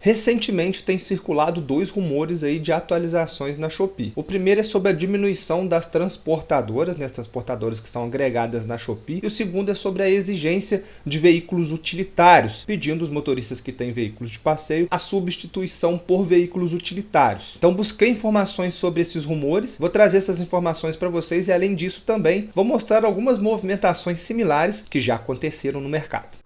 Recentemente tem circulado dois rumores aí de atualizações na Shopee. O primeiro é sobre a diminuição das transportadoras, né, as transportadoras que são agregadas na Shopee. E o segundo é sobre a exigência de veículos utilitários, pedindo aos motoristas que têm veículos de passeio a substituição por veículos utilitários. Então busquei informações sobre esses rumores, vou trazer essas informações para vocês e além disso também vou mostrar algumas movimentações similares que já aconteceram no mercado.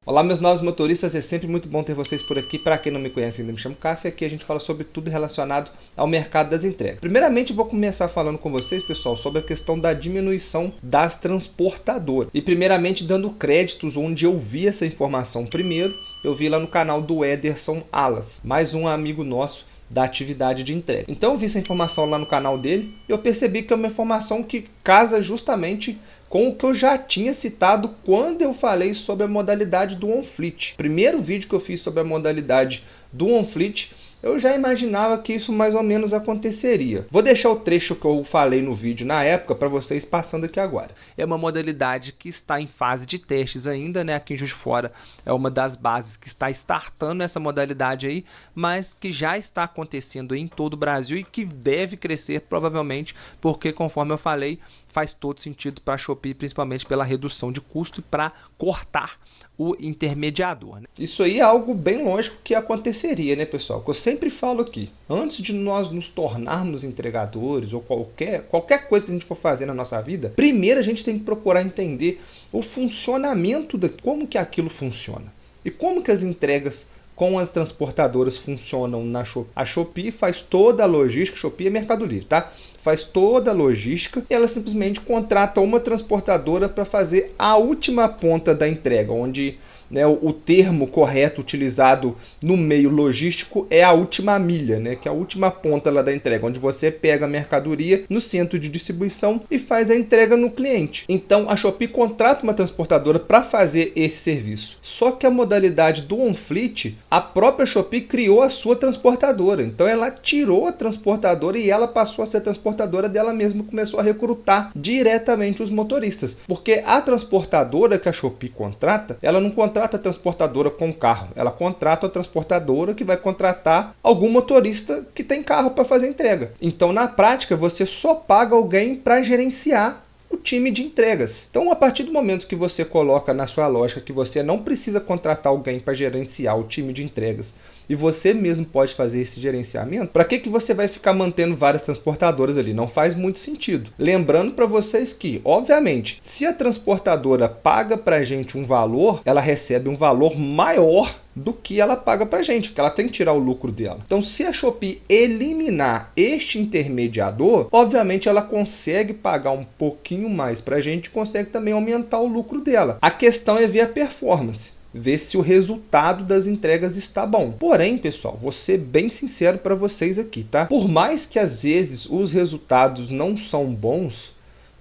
Olá meus novos motoristas, é sempre muito bom ter vocês por aqui. Para quem não me conhece ainda, me chamo Cássio e aqui a gente fala sobre tudo relacionado ao mercado das entregas. Primeiramente vou começar falando com vocês, pessoal, sobre a questão da diminuição das transportadoras. E primeiramente dando créditos onde eu vi essa informação primeiro, eu vi lá no canal do Ederson Alas, mais um amigo nosso da atividade de entrega. Então eu vi essa informação lá no canal dele e eu percebi que é uma informação que casa justamente com o que eu já tinha citado quando eu falei sobre a modalidade do OnFleet. Primeiro vídeo que eu fiz sobre a modalidade do OnFleet, eu já imaginava que isso mais ou menos aconteceria. Vou deixar o trecho que eu falei no vídeo na época para vocês passando aqui agora. É uma modalidade que está em fase de testes ainda, né? Aqui em Juiz de Fora é uma das bases que está startando essa modalidade aí, mas que já está acontecendo em todo o Brasil e que deve crescer provavelmente, porque conforme eu falei, faz todo sentido para a Shopee, principalmente pela redução de custo e para cortar o intermediador, né? Isso aí é algo bem lógico que aconteceria, né, pessoal? Que eu sempre falo aqui, antes de nós nos tornarmos entregadores ou qualquer coisa que a gente for fazer na nossa vida, primeiro a gente tem que procurar entender o funcionamento como que aquilo funciona e como que as entregas com as transportadoras funcionam na Shopee. A Shopee faz toda a logística, Shopee é Mercado Livre, tá? Faz toda a logística e ela simplesmente contrata uma transportadora para fazer a última ponta da entrega, onde, né, o termo correto utilizado no meio logístico é a última milha, né, que é a última ponta lá da entrega, onde você pega a mercadoria no centro de distribuição e faz a entrega no cliente. Então a Shopee contrata uma transportadora para fazer esse serviço. Só que a modalidade do OnFleet, a própria Shopee criou a sua transportadora. Então ela tirou a transportadora e ela passou a ser transportadora dela mesma, começou a recrutar diretamente os motoristas. Porque a transportadora que a Shopee contrata, ela não contrata a transportadora com carro, ela contrata a transportadora que vai contratar algum motorista que tem carro para fazer entrega. Então na prática você só paga alguém para gerenciar o time de entregas. Então a partir do momento que você coloca na sua lógica que você não precisa contratar alguém para gerenciar o time de entregas e você mesmo pode fazer esse gerenciamento, para que você vai ficar mantendo várias transportadoras ali? Não faz muito sentido. Lembrando para vocês que, obviamente, se a transportadora paga para a gente um valor, ela recebe um valor maior do que ela paga para a gente, porque ela tem que tirar o lucro dela. Então, se a Shopee eliminar este intermediador, obviamente ela consegue pagar um pouquinho mais para a gente, consegue também aumentar o lucro dela. A questão é ver a performance, ver se o resultado das entregas está bom. Porém, pessoal, vou ser bem sincero para vocês aqui, tá? Por mais que às vezes os resultados não são bons,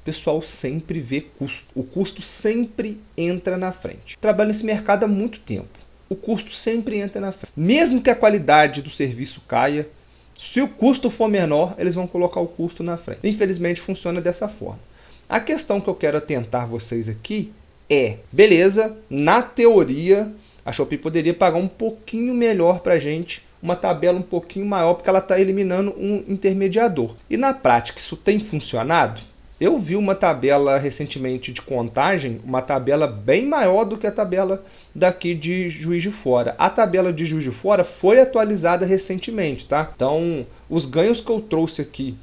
o pessoal sempre vê custo. O custo sempre entra na frente. Trabalho nesse mercado há muito tempo. O custo sempre entra na frente. Mesmo que a qualidade do serviço caia, se o custo for menor, eles vão colocar o custo na frente. Infelizmente funciona dessa forma. A questão que eu quero atentar vocês aqui é, beleza, na teoria a Shopee poderia pagar um pouquinho melhor para a gente, uma tabela um pouquinho maior, porque ela está eliminando um intermediador. E na prática isso tem funcionado? Eu vi uma tabela recentemente de contagem, uma tabela bem maior do que a tabela daqui de Juiz de Fora. A tabela de Juiz de Fora foi atualizada recentemente, tá? Então, os ganhos que eu trouxe aqui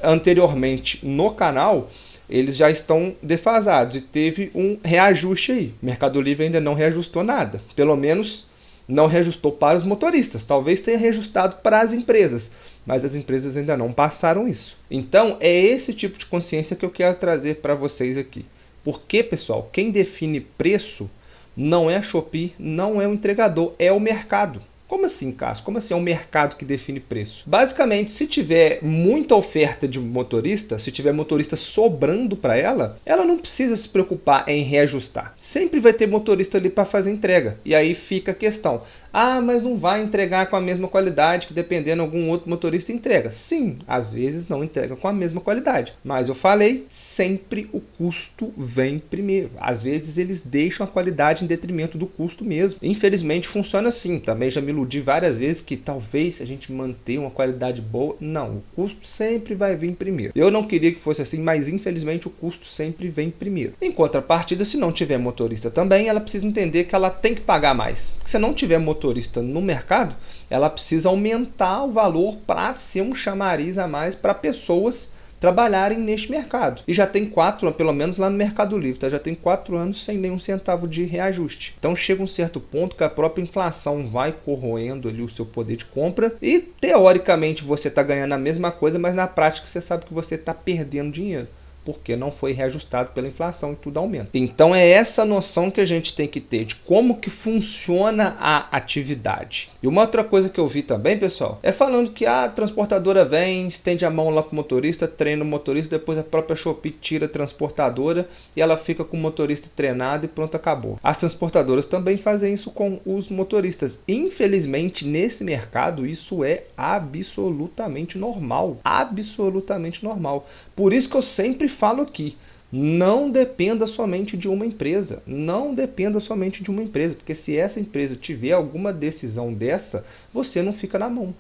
anteriormente no canal, eles já estão defasados e teve um reajuste aí. O Mercado Livre ainda não reajustou nada, pelo menos não reajustou para os motoristas. Talvez tenha reajustado para as empresas, mas as empresas ainda não passaram isso. Então é esse tipo de consciência que eu quero trazer para vocês aqui. Porque, pessoal, quem define preço não é a Shopee, não é o entregador, é o mercado. Como assim, Cássio? Como assim é o mercado que define preço? Basicamente, se tiver muita oferta de motorista, se tiver motorista sobrando para ela, ela não precisa se preocupar em reajustar. Sempre vai ter motorista ali para fazer entrega. E aí fica a questão. Ah, mas não vai entregar com a mesma qualidade que dependendo algum outro motorista entrega. Sim, às vezes não entrega com a mesma qualidade. Mas eu falei, sempre o custo vem primeiro. Às vezes eles deixam a qualidade em detrimento do custo mesmo. Infelizmente funciona assim. Também já me iludi várias vezes que talvez se a gente manter uma qualidade boa, não, o custo sempre vai vir primeiro. Eu não queria que fosse assim, mas infelizmente o custo sempre vem primeiro. Em contrapartida, se não tiver motorista também, ela precisa entender que ela tem que pagar mais. Porque se não tiver motorista no mercado, ela precisa aumentar o valor para ser um chamariz a mais para pessoas trabalharem neste mercado. E já tem 4, pelo menos lá no Mercado Livre, tá? Já tem 4 anos sem nenhum centavo de reajuste. Então chega um certo ponto que a própria inflação vai corroendo ali o seu poder de compra e teoricamente você está ganhando a mesma coisa, mas na prática você sabe que você está perdendo dinheiro, porque não foi reajustado pela inflação e tudo aumenta. Então é essa noção que a gente tem que ter de como que funciona a atividade. E uma outra coisa que eu vi também, pessoal, é falando que a transportadora vem, estende a mão lá pro motorista, treina o motorista, depois a própria Shopee tira a transportadora e ela fica com o motorista treinado e pronto, acabou. As transportadoras também fazem isso com os motoristas. Infelizmente, nesse mercado, isso é absolutamente normal. Absolutamente normal. Por isso que eu sempre falo aqui, não dependa somente de uma empresa, não dependa somente de uma empresa, porque se essa empresa tiver alguma decisão dessa, você não fica na mão.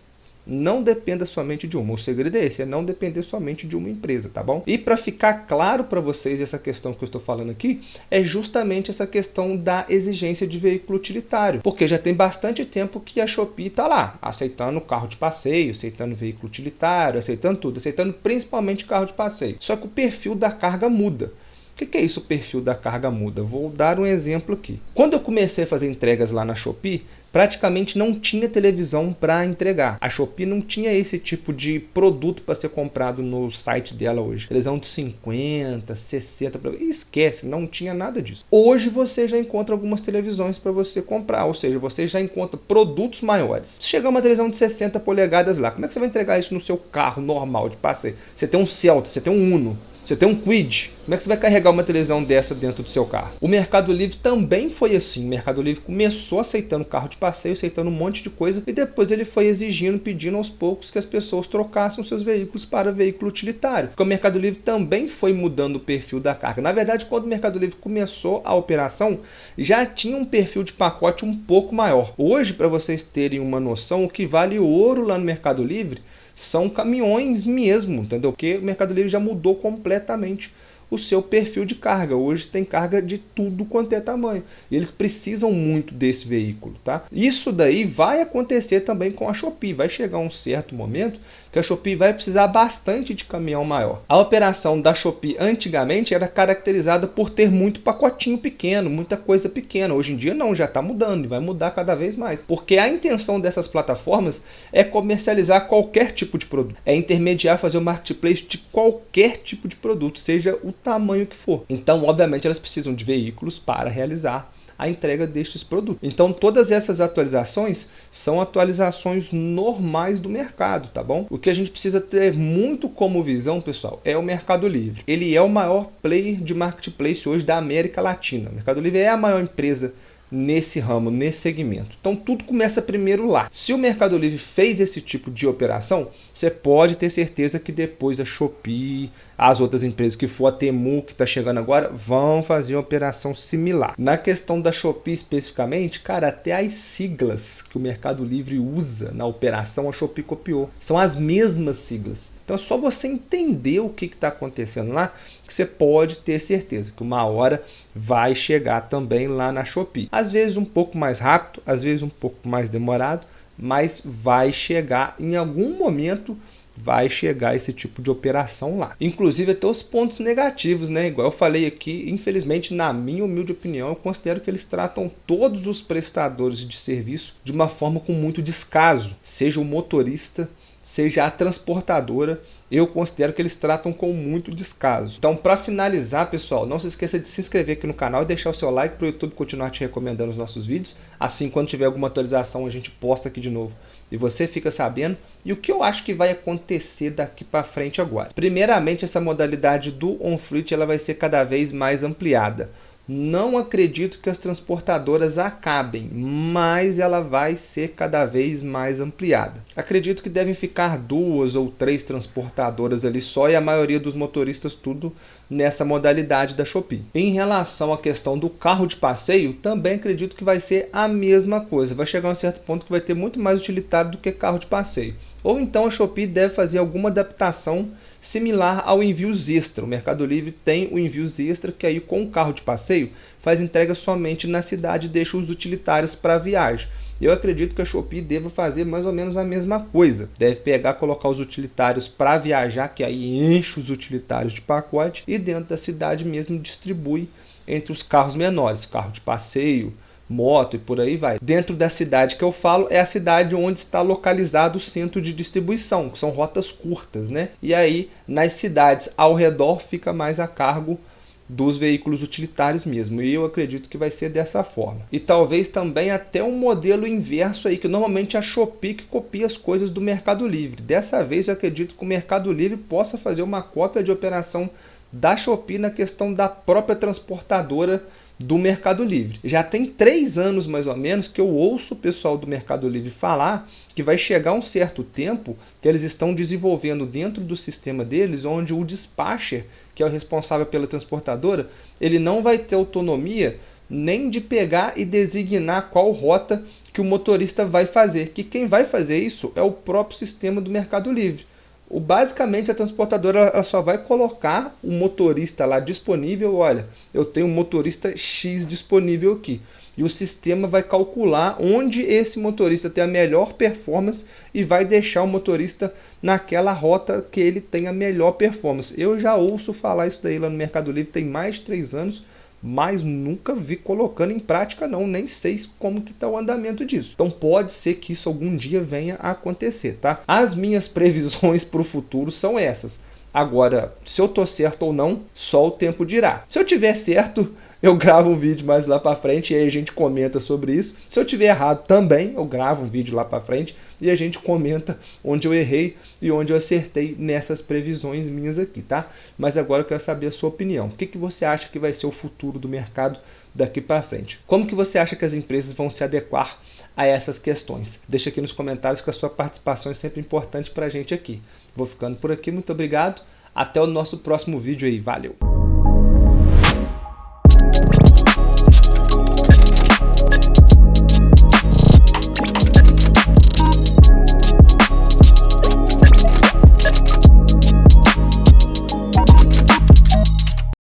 Não dependa somente de uma. O segredo é esse, é não depender somente de uma empresa, tá bom? E para ficar claro para vocês essa questão que eu estou falando aqui, é justamente essa questão da exigência de veículo utilitário. Porque já tem bastante tempo que a Shopee está lá, aceitando carro de passeio, aceitando veículo utilitário, aceitando tudo, aceitando principalmente carro de passeio. Só que o perfil da carga muda. O que é isso, o perfil da carga muda? Vou dar um exemplo aqui. Quando eu comecei a fazer entregas lá na Shopee, praticamente não tinha televisão para entregar. A Shopee não tinha esse tipo de produto para ser comprado no site dela hoje. Televisão de 50, 60, esquece, não tinha nada disso. Hoje você já encontra algumas televisões para você comprar, ou seja, você já encontra produtos maiores. Se chegar uma televisão de 60 polegadas lá, como é que você vai entregar isso no seu carro normal de passeio? Você tem um Celta, você tem um Uno, você tem um Kwid, como é que você vai carregar uma televisão dessa dentro do seu carro? O Mercado Livre também foi assim. O Mercado Livre começou aceitando carro de passeio, aceitando um monte de coisa, e depois ele foi exigindo, pedindo aos poucos que as pessoas trocassem seus veículos para veículo utilitário. Porque o Mercado Livre também foi mudando o perfil da carga. Na verdade, quando o Mercado Livre começou a operação, já tinha um perfil de pacote um pouco maior. Hoje, para vocês terem uma noção, o que vale ouro lá no Mercado Livre são caminhões mesmo, entendeu? Porque o Mercado Livre já mudou completamente o seu perfil de carga. Hoje tem carga de tudo quanto é tamanho. E eles precisam muito desse veículo, tá? Isso daí vai acontecer também com a Shopee. Vai chegar um certo momento que a Shopee vai precisar bastante de caminhão maior. A operação da Shopee antigamente era caracterizada por ter muito pacotinho pequeno, muita coisa pequena. Hoje em dia não, já está mudando e vai mudar cada vez mais. Porque a intenção dessas plataformas é comercializar qualquer tipo de produto. É intermediar, fazer o marketplace de qualquer tipo de produto, seja o tamanho que for. Então, obviamente, elas precisam de veículos para realizar a entrega destes produtos. Então, todas essas atualizações são atualizações normais do mercado, tá bom? O que a gente precisa ter muito como visão, pessoal, é o Mercado Livre. Ele é o maior player de marketplace hoje da América Latina. O Mercado Livre é a maior empresa nesse ramo, nesse segmento. Então tudo começa primeiro lá. Se o Mercado Livre fez esse tipo de operação, você pode ter certeza que depois a Shopee, as outras empresas que for, a Temu que está chegando agora, vão fazer uma operação similar. Na questão da Shopee especificamente, cara, até as siglas que o Mercado Livre usa na operação, a Shopee copiou. São as mesmas siglas. Então é só você entender o que está acontecendo lá, que você pode ter certeza que uma hora vai chegar também lá na Shopee. Às vezes um pouco mais rápido, às vezes um pouco mais demorado, mas vai chegar em algum momento, vai chegar esse tipo de operação lá. Inclusive até os pontos negativos, né? Igual eu falei aqui, infelizmente, na minha humilde opinião, eu considero que eles tratam todos os prestadores de serviço de uma forma com muito descaso, seja o motorista, seja a transportadora. Eu considero que eles tratam com muito descaso. Então, para finalizar, pessoal, não se esqueça de se inscrever aqui no canal e deixar o seu like para o YouTube continuar te recomendando os nossos vídeos. Assim, quando tiver alguma atualização, a gente posta aqui de novo e você fica sabendo. E o que eu acho que vai acontecer daqui para frente agora? Primeiramente, essa modalidade do on-fleet ela vai ser cada vez mais ampliada. Não acredito que as transportadoras acabem, mas ela vai ser cada vez mais ampliada. Acredito que devem ficar 2 ou 3 transportadoras ali só e a maioria dos motoristas tudo nessa modalidade da Shopee. Em relação à questão do carro de passeio, também acredito que vai ser a mesma coisa. Vai chegar a um certo ponto que vai ter muito mais utilitário do que carro de passeio. Ou então a Shopee deve fazer alguma adaptação similar ao envios extra. O Mercado Livre tem o envios extra, que aí com o carro de passeio faz entrega somente na cidade e deixa os utilitários para viagem. Eu acredito que a Shopee deva fazer mais ou menos a mesma coisa. Deve pegar, colocar os utilitários para viajar, que aí enche os utilitários de pacote e dentro da cidade mesmo distribui entre os carros menores, carro de passeio, moto e por aí vai. Dentro da cidade que eu falo é a cidade onde está localizado o centro de distribuição, que são rotas curtas, né? E aí nas cidades ao redor fica mais a cargo dos veículos utilitários mesmo. E eu acredito que vai ser dessa forma. E talvez também até um modelo inverso aí, que normalmente é a Shopee que copia as coisas do Mercado Livre. Dessa vez eu acredito que o Mercado Livre possa fazer uma cópia de operação da Shopee na questão da própria transportadora do Mercado Livre. Já tem 3 anos mais ou menos que eu ouço o pessoal do Mercado Livre falar que vai chegar um certo tempo que eles estão desenvolvendo dentro do sistema deles, onde o dispatcher, que é o responsável pela transportadora, ele não vai ter autonomia nem de pegar e designar qual rota que o motorista vai fazer, que quem vai fazer isso é o próprio sistema do Mercado Livre. Basicamente a transportadora ela só vai colocar o motorista lá disponível. Olha, eu tenho um motorista X disponível aqui. E o sistema vai calcular onde esse motorista tem a melhor performance e vai deixar o motorista naquela rota que ele tem a melhor performance. Eu já ouço falar isso daí lá no Mercado Livre tem mais de 3 anos. Mas nunca vi colocando em prática não, nem sei como que está o andamento disso. Então pode ser que isso algum dia venha a acontecer, tá? As minhas previsões para o futuro são essas. Agora, se eu tô certo ou não, só o tempo dirá. Se eu tiver certo, eu gravo um vídeo mais lá para frente e aí a gente comenta sobre isso. Se eu tiver errado também, eu gravo um vídeo lá para frente e a gente comenta onde eu errei e onde eu acertei nessas previsões minhas aqui, tá? Mas agora eu quero saber a sua opinião. O que você acha que vai ser o futuro do mercado daqui para frente? Como que você acha que as empresas vão se adequar a essas questões? Deixa aqui nos comentários que a sua participação é sempre importante para a gente aqui. Vou ficando por aqui, muito obrigado. Até o nosso próximo vídeo aí, valeu!